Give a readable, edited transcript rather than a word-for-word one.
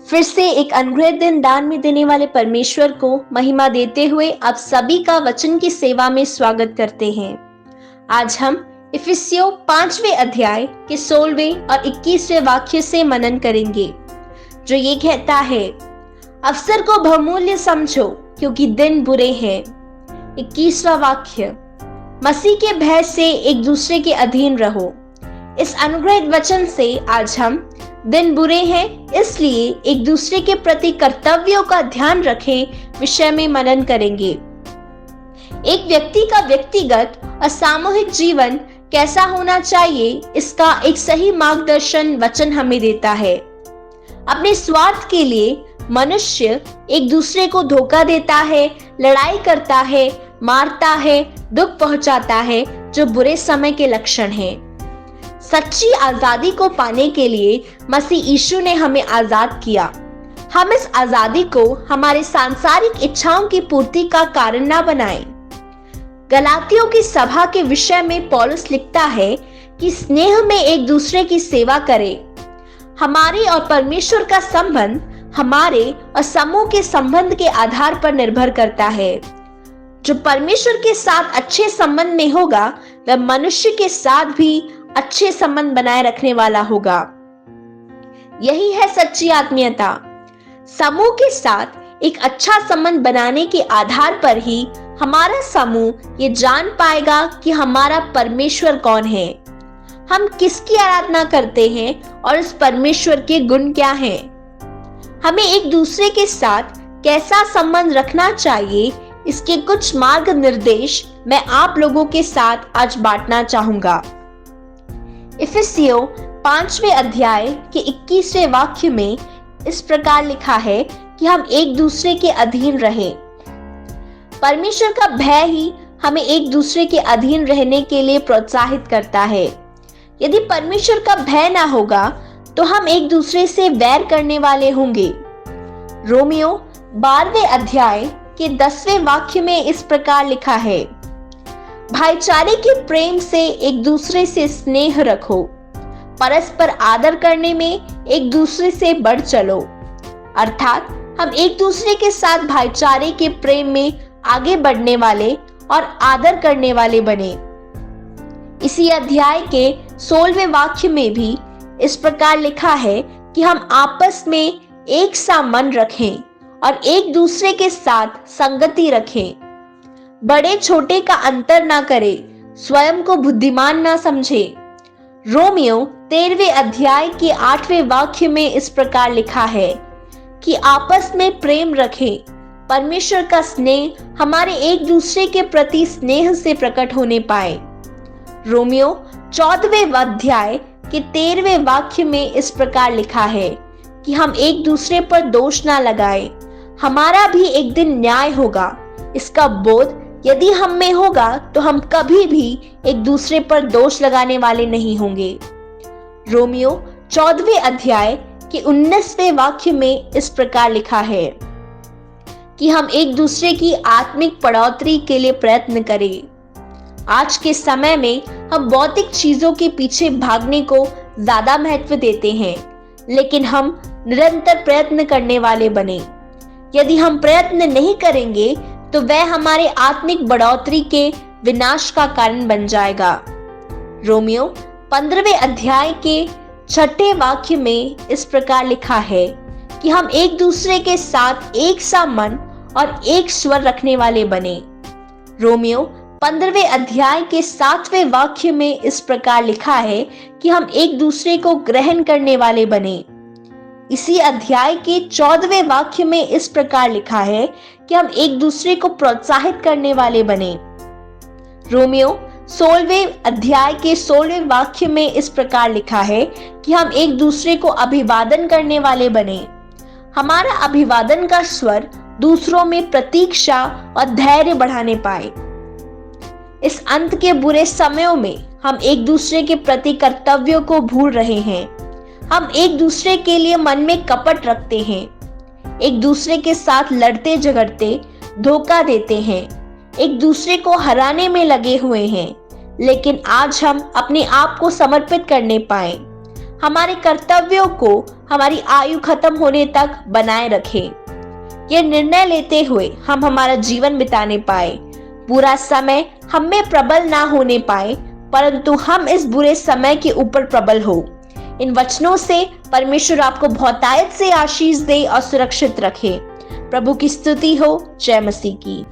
फिर से एक अनुग्रह दिन दान में देने वाले परमेश्वर को महिमा देते हुए आप सभी का वचन की सेवा में स्वागत करते हैं। आज हम इफिसियों 5वें अध्याय के 16वें और 21वें वाक्य से मनन करेंगे, जो ये कहता है, अवसर को बहुमूल्य समझो क्योंकि दिन बुरे हैं। 21वां वाक्य, मसीह के भय से एक दूसरे के अधीन रहो। इस अनुग्रहित वचन से आज हम दिन बुरे हैं इसलिए एक दूसरे के प्रति कर्तव्यों का ध्यान रखें विषय में मनन करेंगे। एक व्यक्ति का व्यक्तिगत और सामूहिक जीवन कैसा होना चाहिए, इसका एक सही मार्गदर्शन वचन हमें देता है। अपने स्वार्थ के लिए मनुष्य एक दूसरे को धोखा देता है, लड़ाई करता है, मारता है, दुख पहुंचाता है, जो बुरे समय के लक्षण हैं। सच्ची आजादी को पाने के लिए मसीह यीशु ने हमें आजाद किया। हम इस आजादी को हमारे सांसारिक इच्छाओं की पूर्ति का कारण ना बनाएं। गलातियों की सभा के विषय में पौलुस लिखता है कि स्नेह में एक दूसरे की सेवा करें। हमारे और परमेश्वर का संबंध हमारे और समूह के संबंध के आधार पर निर्भर करता है। जो परमेश्वर के साथ अच्छे संबंध में होगा, वह मनुष्य के साथ भी अच्छे संबंध बनाए रखने वाला होगा। यही है सच्ची आत्मीयता। समूह के साथ एक अच्छा संबंध बनाने के आधार पर ही हमारा समूह ये जान पाएगा कि हमारा परमेश्वर कौन है, हम किसकी आराधना करते हैं और इस परमेश्वर के गुण क्या हैं। हमें एक दूसरे के साथ कैसा संबंध रखना चाहिए, इसके कुछ मार्ग निर्देश मैं आप लोगों के साथ आज बांटना चाहूंगा। इफिसियों 5वें अध्याय के 21वें वाक्य में इस प्रकार लिखा है कि हम एक दूसरे के अधीन रहें। परमेश्वर का भय ही हमें एक दूसरे के अधीन रहने के लिए प्रोत्साहित करता है। यदि परमेश्वर का भय ना होगा तो हम एक दूसरे से वैर करने वाले होंगे। रोमियो 12वें अध्याय के 10वें वाक्य में इस प्रकार लिखा है, भाईचारे के प्रेम से एक दूसरे से स्नेह रखो, परस्पर आदर करने में एक दूसरे से बढ़ चलो। अर्थात हम एक दूसरे के साथ भाईचारे के प्रेम में आगे बढ़ने वाले और आदर करने वाले बने। इसी अध्याय के 16वें वाक्य में भी इस प्रकार लिखा है कि हम आपस में एक सा मन रखें और एक दूसरे के साथ संगति रखें। बड़े छोटे का अंतर ना करें, स्वयं को बुद्धिमान ना समझे। रोमियो 13वें अध्याय के 8वें वाक्य में इस प्रकार लिखा है कि आपस में प्रेम रखें। परमेश्वर का स्नेह हमारे एक दूसरे के प्रति स्नेह से प्रकट होने पाए। रोमियो 14वें अध्याय के 13वें वाक्य में इस प्रकार लिखा है कि हम एक दूसरे पर दोष ना लगाएं। हमारा भी एक दिन न्याय होगा। इसका बोध यदि हम में होगा तो हम कभी भी एक दूसरे पर दोष लगाने वाले नहीं होंगे। रोमियो 14वें अध्याय के 19वें वाक्य में इस प्रकार लिखा है कि हम एक दूसरे की आत्मिक बढ़ोतरी के लिए प्रयत्न करें। आज के समय में हम भौतिक चीजों के पीछे भागने को ज्यादा महत्व देते हैं, लेकिन हम निरंतर प्रयत्न करने वाले बने। यदि हम प्रयत्न नहीं करेंगे तो वह हमारे आत्मिक बढ़ोतरी के विनाश का कारण बन जाएगा। रोमियो 15वें अध्याय के 6ठे वाक्य में इस प्रकार लिखा है कि हम एक दूसरे के साथ एक सा मन और एक स्वर रखने वाले बने। रोमियो 15वें अध्याय के 7वें वाक्य में इस प्रकार लिखा है कि हम एक दूसरे को ग्रहण करने वाले बने। इसी अध्याय के 14वें वाक्य में इस प्रकार लिखा है कि हम एक दूसरे को प्रोत्साहित करने वाले बने। रोमियो 16वें अध्याय के 16वें वाक्य में इस प्रकार लिखा है कि हम एक दूसरे को अभिवादन करने वाले बने। हमारा अभिवादन का स्वर दूसरों में प्रतीक्षा और धैर्य बढ़ाने पाए। इस अंत के बुरे समयों में हम एक दूसरे के प्रति कर्तव्यों को भूल रहे हैं। हम एक दूसरे के लिए मन में कपट रखते हैं, एक दूसरे के साथ लड़ते झगड़ते धोखा देते हैं, एक दूसरे को हराने में लगे हुए हैं। लेकिन आज हम अपने आप को समर्पित करने पाए। हमारे कर्तव्यों को हमारी आयु खत्म होने तक बनाए रखें। ये निर्णय लेते हुए हम हमारा जीवन बिताने पाए, पूरा समय हम में प्रबल ना होने पाए, परंतु हम इस बुरे समय के ऊपर प्रबल हो। इन वचनों से परमेश्वर आपको बहुतायत से आशीष दे और सुरक्षित रखे। प्रभु की स्तुति हो। जय मसीह की।